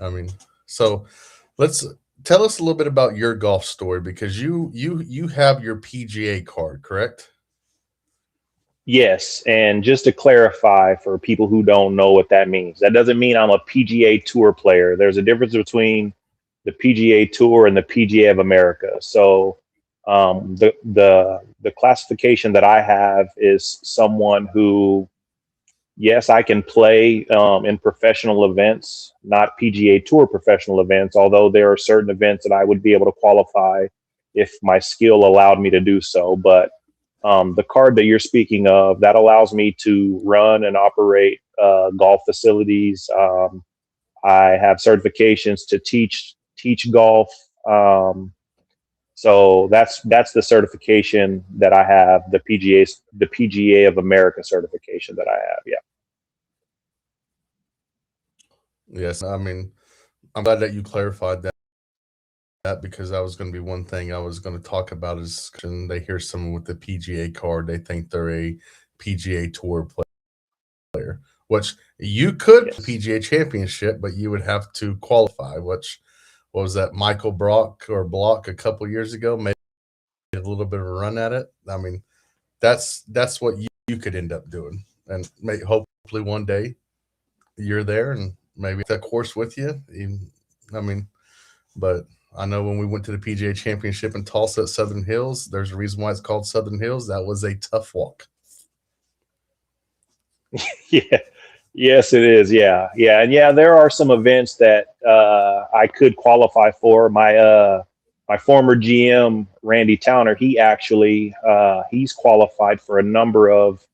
I mean, so let's tell us a little bit about your golf story because you have your PGA card, correct? Yes, and just to clarify for people who don't know what that means, that doesn't mean I'm a PGA Tour player. There's a difference between the PGA Tour and the PGA of America. So the classification that I have is someone who, yes, I can play in professional events, not PGA Tour professional events, although there are certain events that I would be able to qualify if my skill allowed me to do so. But the card that you're speaking of, that allows me to run and operate golf facilities. I have certifications to teach golf. So that's the certification that I have, the PGA of America certification that I have. Yeah. Yes, I mean, I'm glad that you clarified that because that was going to be one thing I was going to talk about is when they hear someone with the PGA card, they think they're a PGA Tour player, which you could Yes. PGA Championship, but you would have to qualify. Which what was that Michael Brock or Block a couple years ago made a little bit of a run at it. I mean, that's what you could end up doing, and hopefully one day you're there and maybe that course with you. I mean, but I know when we went to the PGA Championship in Tulsa at Southern Hills, there's a reason why it's called Southern Hills. That was a tough walk. Yeah. Yes, it is. Yeah. Yeah. And yeah, there are some events that I could qualify for. My former GM, Randy Towner, he's qualified for a number of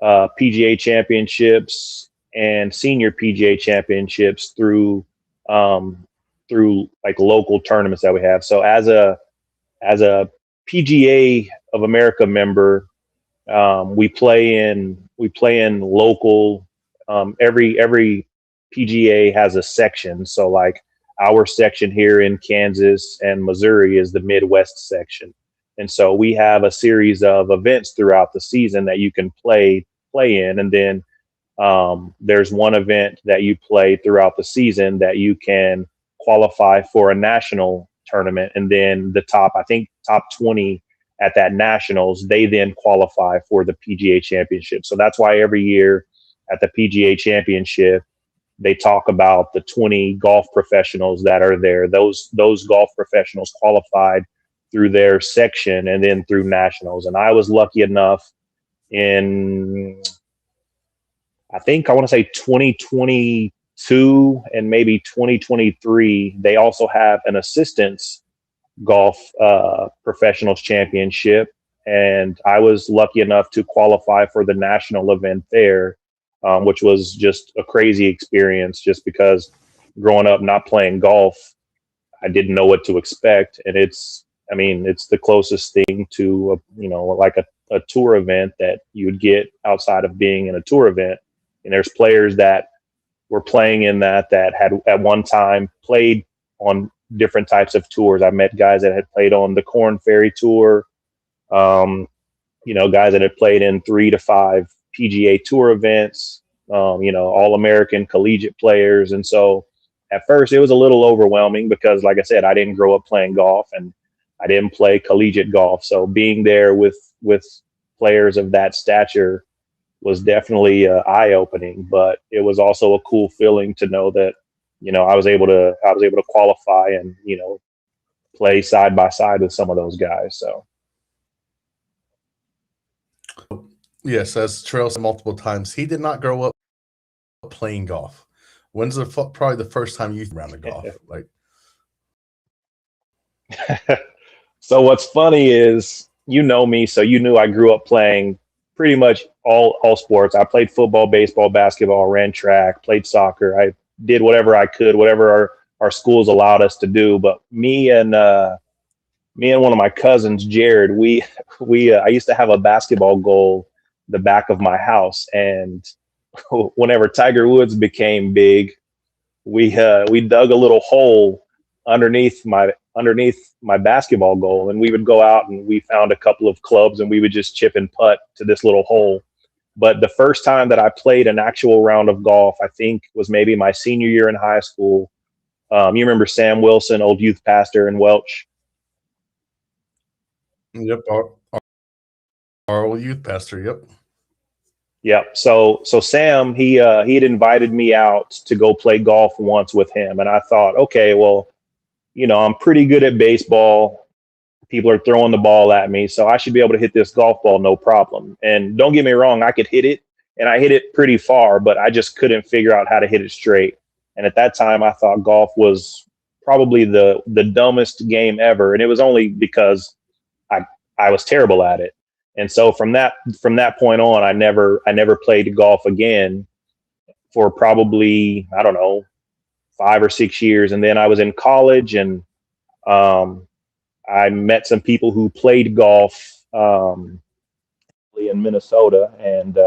PGA championships and senior PGA championships um, through like local tournaments that we have. So as a PGA of America member, we play in local. Every PGA has a section. So like our section here in Kansas and Missouri is the Midwest section, and so we have a series of events throughout the season that you can play in, and then there's one event that you play throughout the season that you can qualify for a national tournament, and then I think top 20 at that nationals, they then qualify for the PGA Championship. So that's why every year at the PGA Championship, they talk about the 20 golf professionals that are there. Those golf professionals qualified through their section and then through nationals. And I was lucky enough in, I think I want to say 2022 and maybe 2023. They also have an assistance golf professionals championship, and I was lucky enough to qualify for the national event there, which was just a crazy experience. Just because growing up not playing golf, I didn't know what to expect, and I mean, it's the closest thing to like a tour event that you would get outside of being in a tour event. And there's players that were playing in that had at one time played on different types of tours. I met guys that had played on the Corn Ferry Tour, guys that had played in 3 to 5 PGA Tour events, all American collegiate players. And so at first it was a little overwhelming because, like I said, I didn't grow up playing golf and I didn't play collegiate golf. So being there with players of that stature was definitely eye opening, but it was also a cool feeling to know that, I was able to qualify and, play side by side with some of those guys. So Yes, as Trail said multiple times, he did not grow up playing golf. When's probably the first time you around the golf? Like, So what's funny is, me, so you knew I grew up playing pretty much all sports. I played football, baseball, basketball, ran track, played soccer. I did whatever I could, whatever our schools allowed us to do. But me and one of my cousins, Jared, we I used to have a basketball goal the back of my house, and whenever Tiger Woods became big, we dug a little hole underneath my basketball goal, and we would go out and we found a couple of clubs and we would just chip and putt to this little hole. But the first time that I played an actual round of golf, I think was maybe my senior year in high school. You remember Sam Wilson, old youth pastor in Welch? Yep. Our old youth pastor. Yep. Yep. So Sam, he had invited me out to go play golf once with him, and I thought, okay, well, I'm pretty good at baseball. People are throwing the ball at me, so I should be able to hit this golf ball no problem. And don't get me wrong, I could hit it, and I hit it pretty far, but I just couldn't figure out how to hit it straight. And at that time, I thought golf was probably the dumbest game ever, and it was only because I was terrible at it. And so from that point on, I never played golf again for probably, I don't know, 5 or 6 years. And then I was in college, and I met some people who played golf in Minnesota, and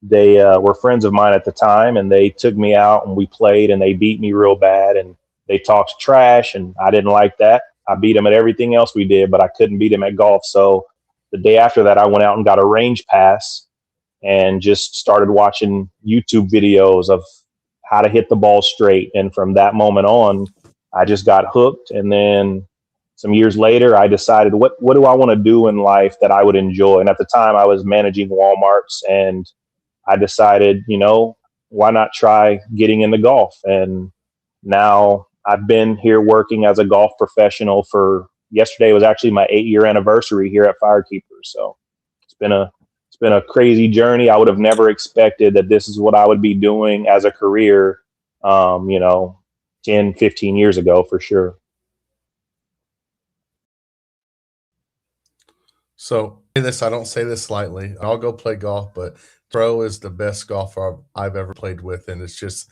they were friends of mine at the time, and they took me out and we played, and they beat me real bad, and they talked trash, and I didn't like that. I beat them at everything else we did, but I couldn't beat them at golf. So the day after that, I went out and got a range pass and just started watching YouTube videos of how to hit the ball straight. And from that moment on, I just got hooked. And then some years later, I decided, what do I want to do in life that I would enjoy? And at the time, I was managing Walmarts, and I decided, why not try getting into golf? And now I've been here working as a golf professional for, yesterday was actually my 8-year anniversary here at Firekeepers. So it's been a crazy journey. I would have never expected that this is what I would be doing as a career, 10, 15 years ago, for sure. So I don't say this lightly. I'll go play golf, but Pro is the best golfer I've ever played with. And it's just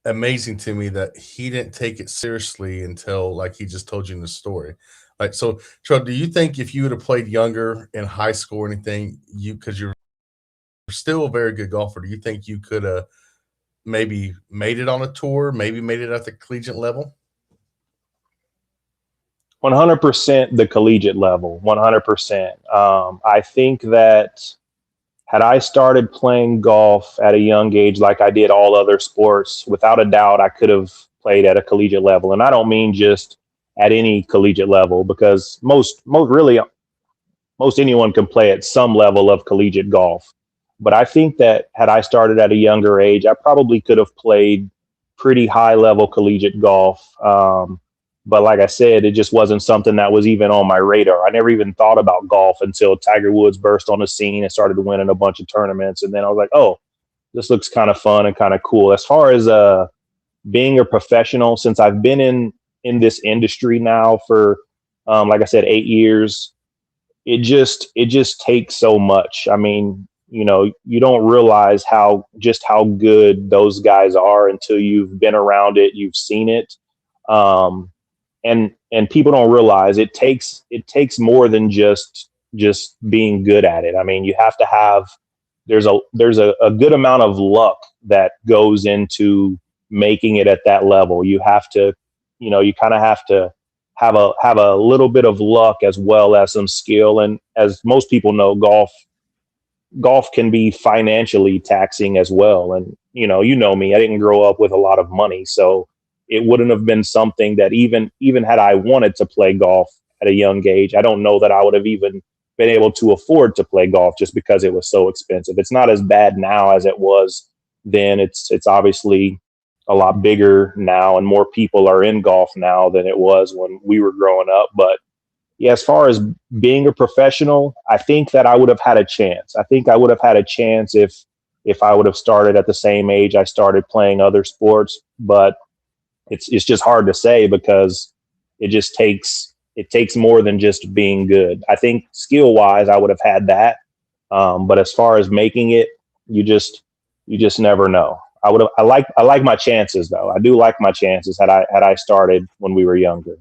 amazing to me that he didn't take it seriously until, like he just told you in the story. Like, so Tro, do you think if you would have played younger in high school or anything, because you're still a very good golfer, do you think you could have maybe made it on a tour, maybe made it at the collegiate level? 100% the collegiate level, 100%. I think that had I started playing golf at a young age, like I did all other sports, without a doubt, I could have played at a collegiate level. And I don't mean just at any collegiate level, because most anyone can play at some level of collegiate golf. But I think that had I started at a younger age, I probably could have played pretty high level collegiate golf. But like I said, it just wasn't something that was even on my radar. I never even thought about golf until Tiger Woods burst on the scene and started winning a bunch of tournaments. And then I was like, oh, this looks kind of fun and kind of cool. As far as being a professional, since I've been in this industry now for, like I said, 8 years, it just takes so much. I mean, you don't realize how good those guys are until you've been around it, you've seen it. And people don't realize it takes more than just being good at it. I mean, you have to have, there's a good amount of luck that goes into making it at that level. You have to, you kind of have to have a little bit of luck as well as some skill. And as most people know, golf can be financially taxing as well. And, you know me, I didn't grow up with a lot of money, so it wouldn't have been something that even had I wanted to play golf at a young age, I don't know that I would have even been able to afford to play golf, just because it was so expensive. It's not as bad now as it was then. It's obviously a lot bigger now, and more people are in golf now than it was when we were growing up. But yeah, as far as being a professional, I think that I would have had a chance. I think I would have had a chance if I would have started at the same age I started playing other sports. But it's just hard to say, because it takes more than just being good. I think skill wise, I would have had that. But as far as making it, you just never know. I like my chances though. I do like my chances had I started when we were younger.